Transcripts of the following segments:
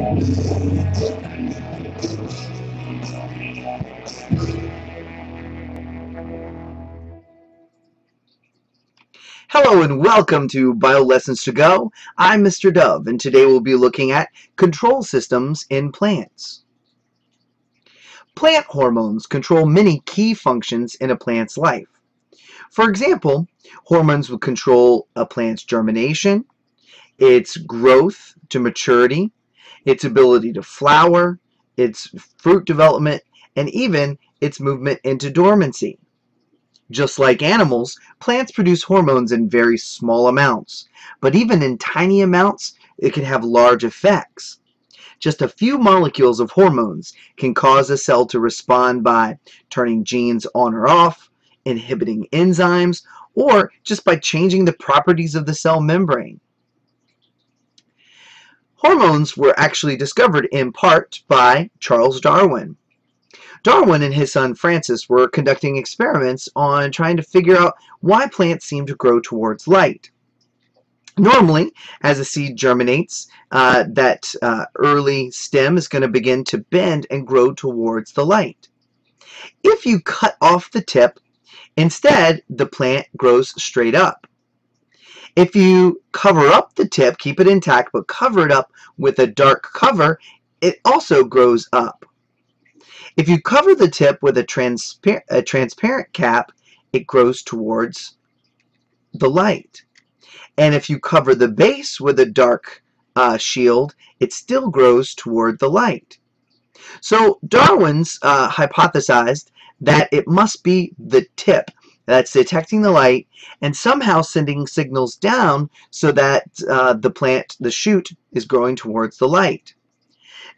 Hello and welcome to Bio Lessons to Go. I'm Mr. Dove, and today we'll be looking at control systems in plants. Plant hormones control many key functions in a plant's life. For example, hormones will control a plant's germination, its growth to maturity, its ability to flower, its fruit development, and even its movement into dormancy. Just like animals, plants produce hormones in very small amounts, but even in tiny amounts, it can have large effects. Just a few molecules of hormones can cause a cell to respond by turning genes on or off, inhibiting enzymes, or just by changing the properties of the cell membrane. Hormones were actually discovered in part by Charles Darwin. Darwin and his son Francis were conducting experiments on trying to figure out why plants seem to grow towards light. Normally, as a seed germinates, that early stem is going to begin to bend and grow towards the light. If you cut off the tip, instead the plant grows straight up. If you cover up the tip, keep it intact, but cover it up with a dark cover, it also grows up. If you cover the tip with a transparent cap, it grows towards the light. And if you cover the base with a dark shield, it still grows toward the light. So Darwin's hypothesized that it must be the tip that's detecting the light and somehow sending signals down so that the shoot, is growing towards the light.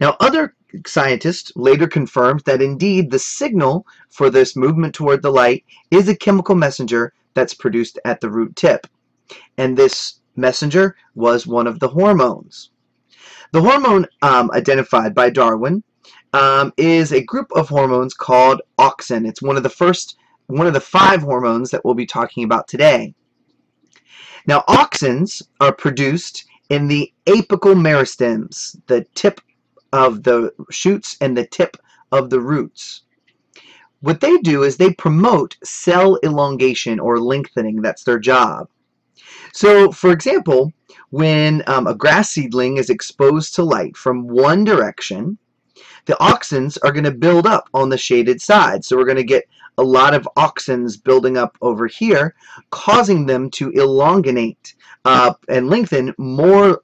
Now, other scientists later confirmed that indeed the signal for this movement toward the light is a chemical messenger that's produced at the root tip. And this messenger was one of the hormones. The hormone identified by Darwin is a group of hormones called auxin. It's one of the 5 hormones that we'll be talking about today. Now, auxins are produced in the apical meristems, the tip of the shoots and the tip of the roots. What they do is they promote cell elongation or lengthening. That's their job. So, for example, when a grass seedling is exposed to light from one direction, the auxins are going to build up on the shaded side. So we're going to get a lot of auxins building up over here, causing them to elongate and lengthen more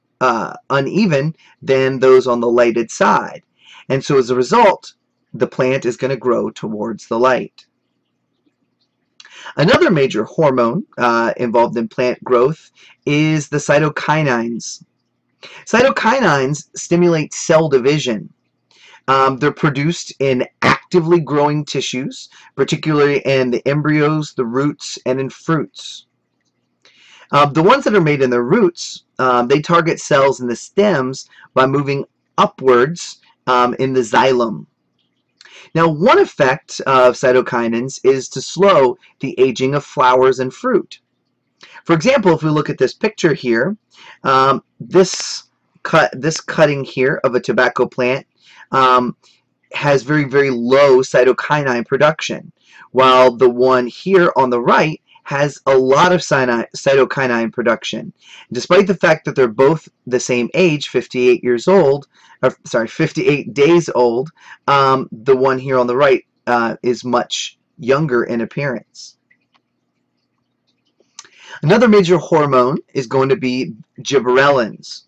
uneven than those on the lighted side. And so as a result, the plant is going to grow towards the light. Another major hormone involved in plant growth is the cytokinins. Cytokinins stimulate cell division. They're produced in actively growing tissues, particularly in the embryos, the roots, and in fruits. The ones that are made in the roots, they target cells in the stems by moving upwards in the xylem. Now, one effect of cytokinins is to slow the aging of flowers and fruit. For example, if we look at this picture here, this cutting here of a tobacco plant has very, very low cytokinin production, while the one here on the right has a lot of cytokinin production. Despite the fact that they're both the same age, 58 years old, or sorry, 58 days old, the one here on the right is much younger in appearance. Another major hormone is going to be gibberellins.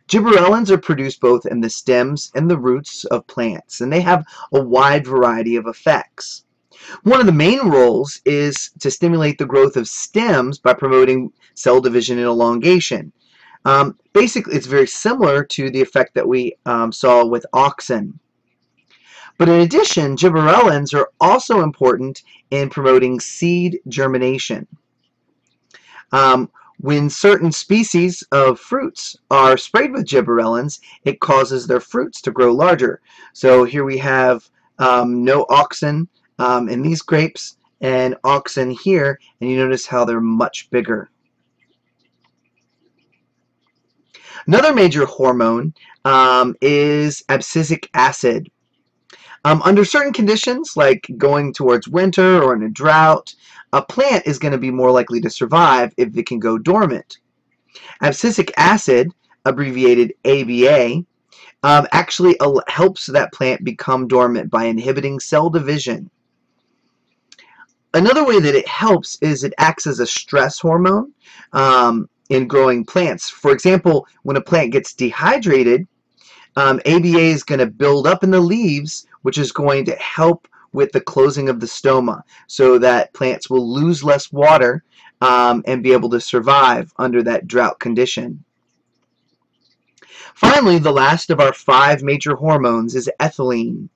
Gibberellins are produced both in the stems and the roots of plants, and they have a wide variety of effects. One of the main roles is to stimulate the growth of stems by promoting cell division and elongation. Basically, it's very similar to the effect that we saw with auxin. But in addition, gibberellins are also important in promoting seed germination. When certain species of fruits are sprayed with gibberellins, it causes their fruits to grow larger. So here we have no auxin in these grapes and auxin here, and you notice how they're much bigger. Another major hormone is abscisic acid. Under certain conditions, like going towards winter or in a drought, a plant is going to be more likely to survive if it can go dormant. Abscisic acid, abbreviated ABA, actually helps that plant become dormant by inhibiting cell division. Another way that it helps is it acts as a stress hormone in growing plants. For example, when a plant gets dehydrated, ABA is going to build up in the leaves, which is going to help with the closing of the stoma so that plants will lose less water and be able to survive under that drought condition. Finally, the last of our 5 major hormones is ethylene.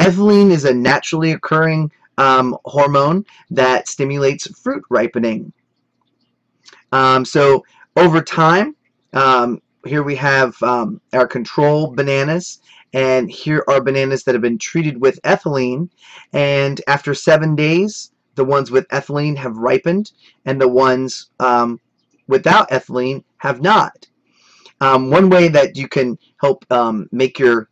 Ethylene is a naturally occurring hormone that stimulates fruit ripening. So over time, here we have our control bananas, and here are bananas that have been treated with ethylene, and after 7 days, the ones with ethylene have ripened, and the ones without ethylene have not. One way that you can help make your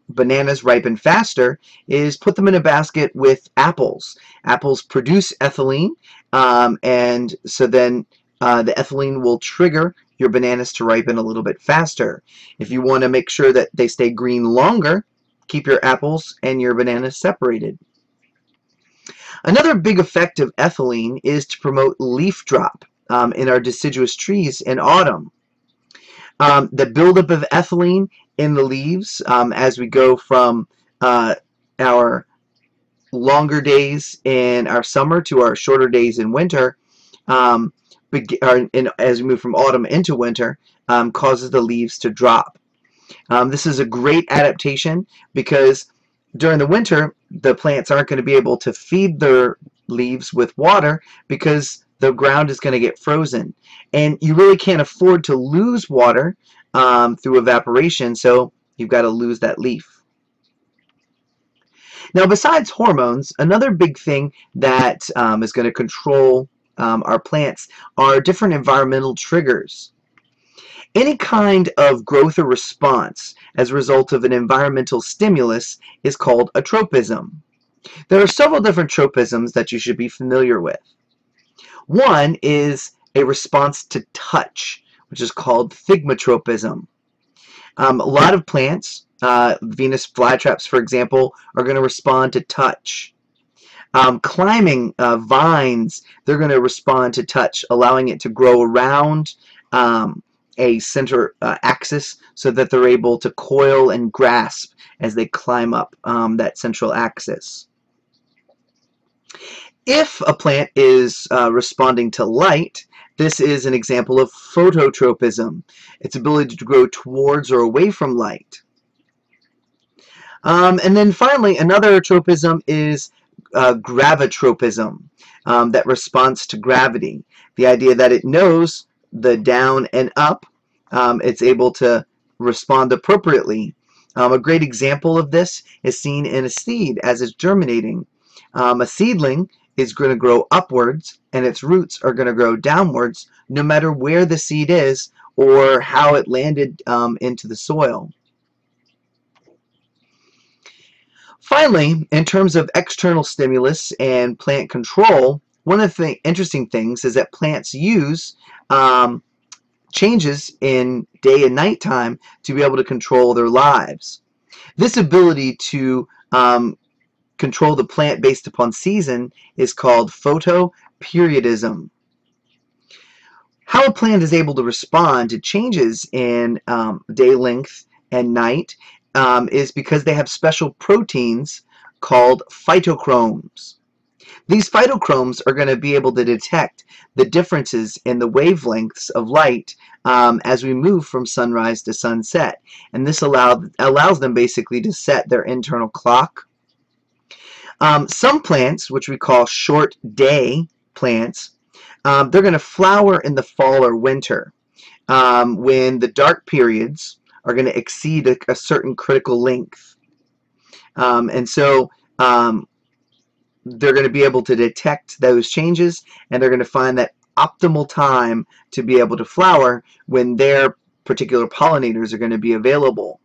bananas ripen faster is put them in a basket with apples. Apples produce ethylene, and so then the ethylene will trigger your bananas to ripen a little bit faster. If you want to make sure that they stay green longer, keep your apples and your bananas separated. Another big effect of ethylene is to promote leaf drop in our deciduous trees in autumn. The buildup of ethylene in the leaves as we go from our longer days in our summer to our shorter days in winter, as we move from autumn into winter, causes the leaves to drop. This is a great adaptation because during the winter, the plants aren't going to be able to feed their leaves with water because the ground is going to get frozen. And you really can't afford to lose water through evaporation, so you've got to lose that leaf. Now, besides hormones, another big thing that is going to control our plants are different environmental triggers. Any kind of growth or response as a result of an environmental stimulus is called a tropism. There are several different tropisms that you should be familiar with. One is a response to touch, which is called thigmotropism. A lot of plants, Venus flytraps, for example, are going to respond to touch. Climbing vines, they're going to respond to touch, allowing it to grow around a center axis so that they're able to coil and grasp as they climb up that central axis. If a plant is responding to light, this is an example of phototropism, its ability to grow towards or away from light. And then finally, another tropism is gravitropism, that responds to gravity. The idea that it knows the down and up, it's able to respond appropriately. A great example of this is seen in a seed as it's germinating. A seedling is going to grow upwards, and its roots are going to grow downwards no matter where the seed is or how it landed into the soil. Finally, in terms of external stimulus and plant control, one of the interesting things is that plants use changes in day and night time to be able to control their lives. This ability to control the plant based upon season is called photoperiodism. How a plant is able to respond to changes in day length and night is because they have special proteins called phytochromes. These phytochromes are going to be able to detect the differences in the wavelengths of light as we move from sunrise to sunset, and this allows them basically to set their internal clock. Some plants, which we call short day plants, they're going to flower in the fall or winter when the dark periods are going to exceed a certain critical length. And so they're going to be able to detect those changes, and they're going to find that optimal time to be able to flower when their particular pollinators are going to be available.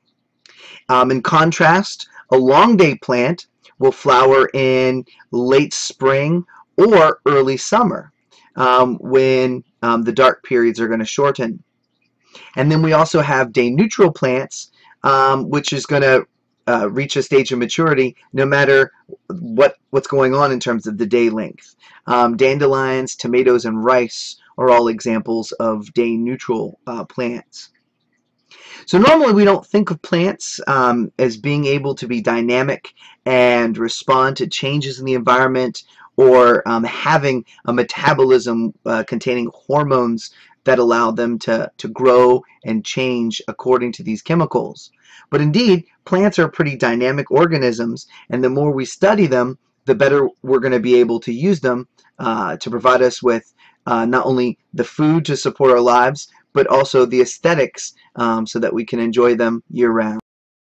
In contrast, a long day plant will flower in late spring or early summer when the dark periods are going to shorten. And then we also have day neutral plants, which is going to reach a stage of maturity no matter what's going on in terms of the day length. Dandelions, tomatoes, and rice are all examples of day neutral plants. So normally we don't think of plants as being able to be dynamic and respond to changes in the environment, or having a metabolism containing hormones that allow them to grow and change according to these chemicals. But indeed, plants are pretty dynamic organisms, and the more we study them, the better we're going to be able to use them to provide us with not only the food to support our lives, but also the aesthetics so that we can enjoy them year-round.